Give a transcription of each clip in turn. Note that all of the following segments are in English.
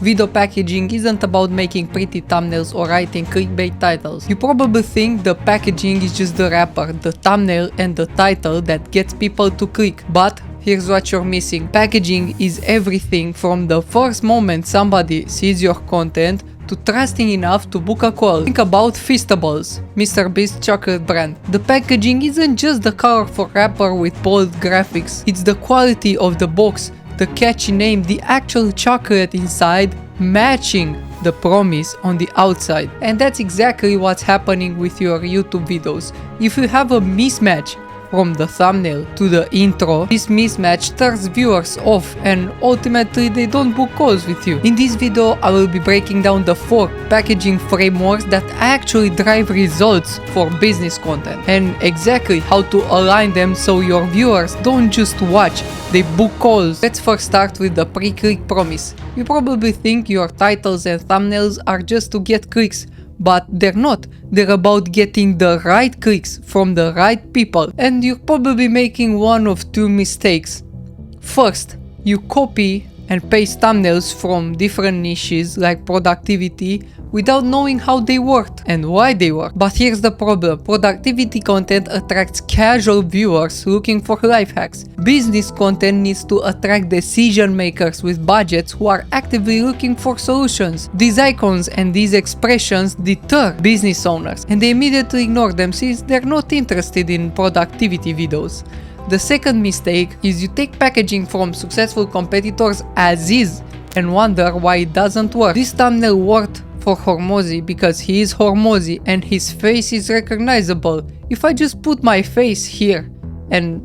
Video packaging isn't about making pretty thumbnails or writing clickbait titles. You probably think the packaging is just the wrapper, the thumbnail and the title that gets people to click, but here's what you're missing. Packaging is everything from the first moment somebody sees your content to trusting enough to book a call. Think about Feastables, Mr. Beast chocolate brand. The packaging isn't just the colorful wrapper with bold graphics, it's the quality of the box, the catchy name, the actual chocolate inside matching the promise on the outside. And that's exactly what's happening with your YouTube videos. If you have a mismatch from the thumbnail to the intro, this mismatch turns viewers off and ultimately they don't book calls with you. In this video I will be breaking down the 4 packaging frameworks that actually drive results for business content and exactly how to align them so your viewers don't just watch, they book calls. Let's first start with the pre-click promise. You probably think your titles and thumbnails are just to get clicks, but they're not. They're about getting the right clicks from the right people, and you're probably making one of 2 mistakes. First, you copy and paste thumbnails from different niches like productivity without knowing how they worked and why they work. But here's the problem. Productivity content attracts casual viewers looking for life hacks. Business content needs to attract decision makers with budgets who are actively looking for solutions. These icons and these expressions deter business owners and they immediately ignore them since they're not interested in productivity videos. The second mistake is you take packaging from successful competitors as is and wonder why it doesn't work. This thumbnail worked for Hormozi because he is Hormozi and his face is recognizable. If I just put my face here and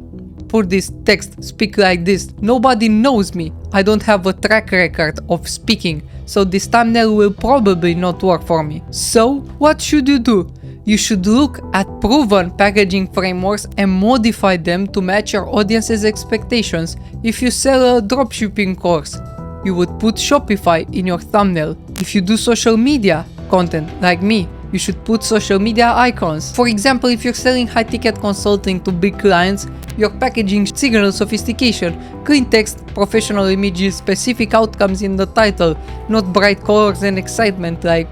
put this text, speak like this, nobody knows me. I don't have a track record of speaking, so this thumbnail will probably not work for me. So what should you do? You should look at proven packaging frameworks and modify them to match your audience's expectations. If you sell a dropshipping course, you would put Shopify in your thumbnail. If you do social media content like me, you should put social media icons. For example, if you're selling high-ticket consulting to big clients, your packaging signals sophistication, clean text, professional images, specific outcomes in the title, not bright colors and excitement like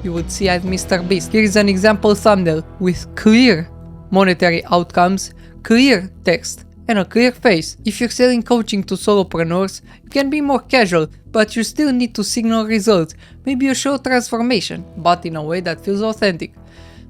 you would see at Mr. Beast. Here is an example thumbnail with clear monetary outcomes, clear text, and a clear face. If you're selling coaching to solopreneurs, you can be more casual, but you still need to signal results. Maybe a short transformation, but in a way that feels authentic.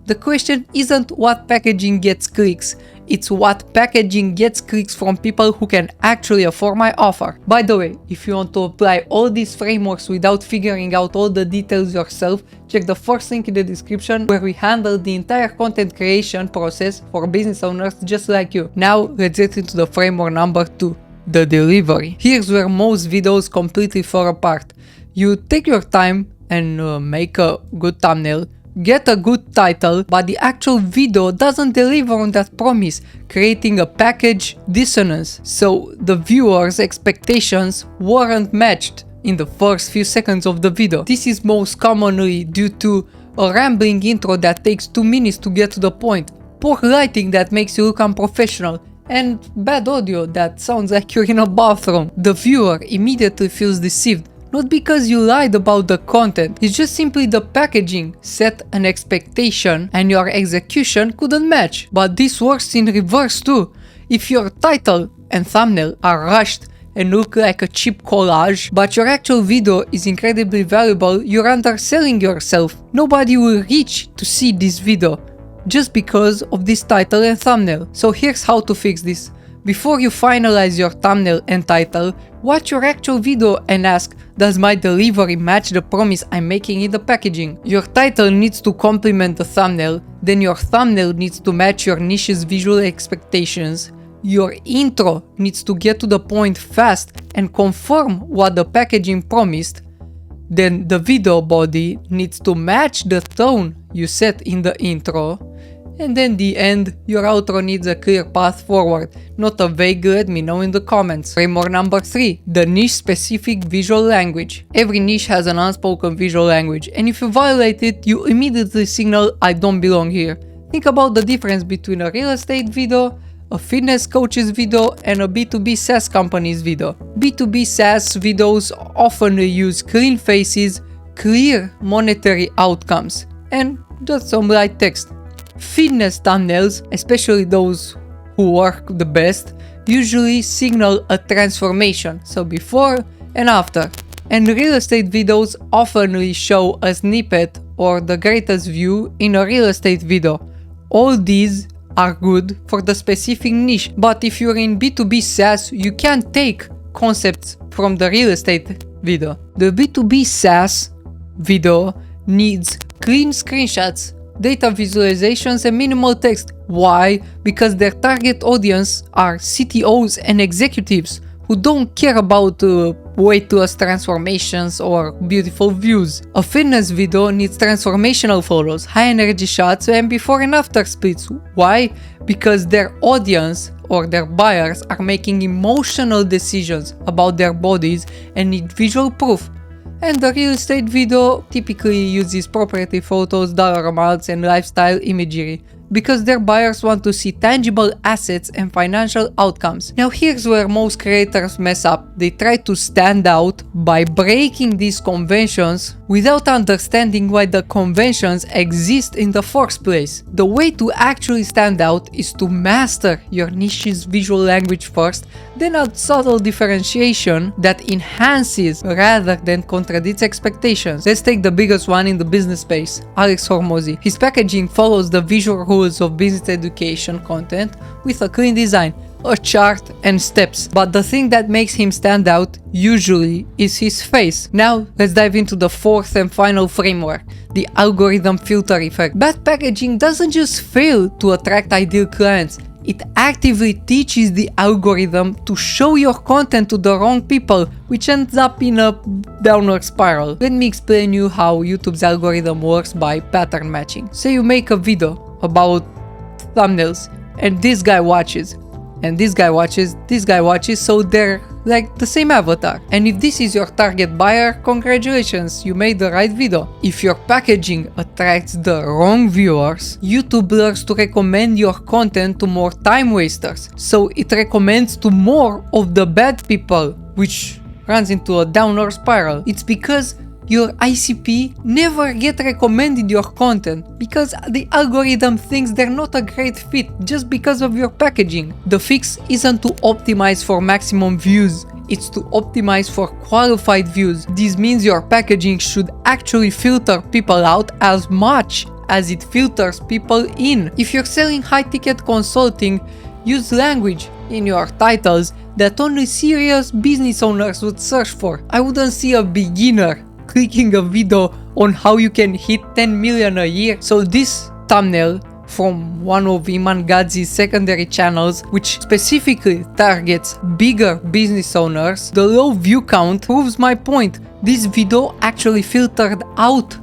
The question isn't what packaging gets clicks, it's what packaging gets clicks from people who can actually afford my offer. By the way, if you want to apply all these frameworks without figuring out all the details yourself, check the first link in the description where we handle the entire content creation process for business owners just like you. Now let's get into the framework number 2, the delivery. Here's where most videos completely fall apart. You take your time and make a good thumbnail, get a good title, but the actual video doesn't deliver on that promise, creating a package dissonance. So the viewer's expectations weren't matched in the first few seconds of the video. This is most commonly due to a rambling intro that takes 2 minutes to get to the point, poor lighting that makes you look unprofessional, and bad audio that sounds like you're in a bathroom. The viewer immediately feels deceived. Not because you lied about the content, it's just simply the packaging set an expectation and your execution couldn't match. But this works in reverse too. If your title and thumbnail are rushed and look like a cheap collage, but your actual video is incredibly valuable, you're underselling yourself. Nobody will reach to see this video just because of this title and thumbnail. So here's how to fix this. Before you finalize your thumbnail and title, watch your actual video and ask, does my delivery match the promise I'm making in the packaging? Your title needs to complement the thumbnail, then your thumbnail needs to match your niche's visual expectations. Your intro needs to get to the point fast and confirm what the packaging promised. Then the video body needs to match the tone you set in the intro. And then the end, your outro needs a clear path forward, not a vague let me know in the comments. Framework number 3, the niche specific visual language. Every niche has an unspoken visual language, and if you violate it, you immediately signal I don't belong here. Think about the difference between a real estate video, a fitness coach's video, and a B2B SaaS company's video. B2B SaaS videos often use clean faces, clear monetary outcomes, and just some light text. Fitness thumbnails, especially those who work the best, usually signal a transformation, so before and after. And real estate videos often show a snippet or the greatest view in a real estate video. All these are good for the specific niche, but if you're in B2B SaaS, you can take concepts from the real estate video. The B2B SaaS video needs clean screenshots, data visualizations, and minimal text. Why? Because their target audience are CTOs and executives who don't care about weightless transformations or beautiful views. A fitness video needs transformational photos, high energy shots, and before and after splits. Why? Because their audience or their buyers are making emotional decisions about their bodies and need visual proof. And the real estate video typically uses property photos, dollar amounts, and lifestyle imagery, because their buyers want to see tangible assets and financial outcomes. Now here's where most creators mess up. They try to stand out by breaking these conventions without understanding why the conventions exist in the first place. The way to actually stand out is to master your niche's visual language first, then add subtle differentiation that enhances rather than contradicts expectations. Let's take the biggest one in the business space, Alex Hormozi. His packaging follows the visual rules of business education content with a clean design, a chart, and steps. But the thing that makes him stand out usually is his face. Now let's dive into the fourth and final framework, the algorithm filter effect. Bad packaging doesn't just fail to attract ideal clients, it actively teaches the algorithm to show your content to the wrong people, which ends up in a downward spiral. Let me explain you how YouTube's algorithm works by pattern matching. Say you make a video about thumbnails and this guy watches, and this guy watches, so they're like the same avatar. And if this is your target buyer, congratulations, you made the right video. If your packaging attracts the wrong viewers, YouTube learns to recommend your content to more time wasters, so it recommends to more of the bad people, which runs into a downward spiral. It's because your ICP never get recommended your content because the algorithm thinks they're not a great fit just because of your packaging. The fix isn't to optimize for maximum views, it's to optimize for qualified views. This means your packaging should actually filter people out as much as it filters people in. If you're selling high-ticket consulting, use language in your titles that only serious business owners would search for. I wouldn't see a beginner clicking a video on how you can hit 10 million a year. So this thumbnail from one of Iman Gadzhi's secondary channels, which specifically targets bigger business owners, the low view count proves my point. This video actually filtered out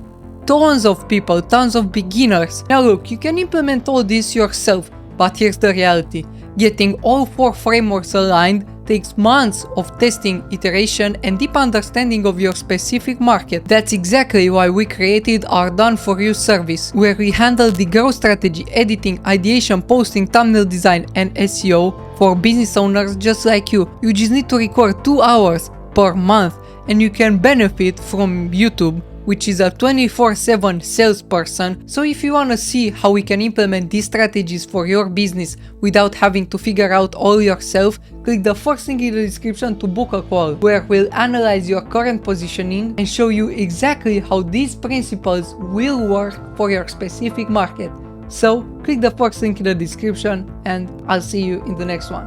tons of people, tons of beginners. Now look, you can implement all this yourself, but here's the reality. Getting all four frameworks aligned takes months of testing, iteration, and deep understanding of your specific market. That's exactly why we created our Done For You service, where we handle the growth strategy, editing, ideation, posting, thumbnail design, and SEO for business owners just like you. You just need to record 2 hours per month and you can benefit from YouTube, which is a 24/7 salesperson. So if you wanna see how we can implement these strategies for your business without having to figure out all yourself, click the first link in the description to book a call, where we'll analyze your current positioning and show you exactly how these principles will work for your specific market. So click the first link in the description and I'll see you in the next one.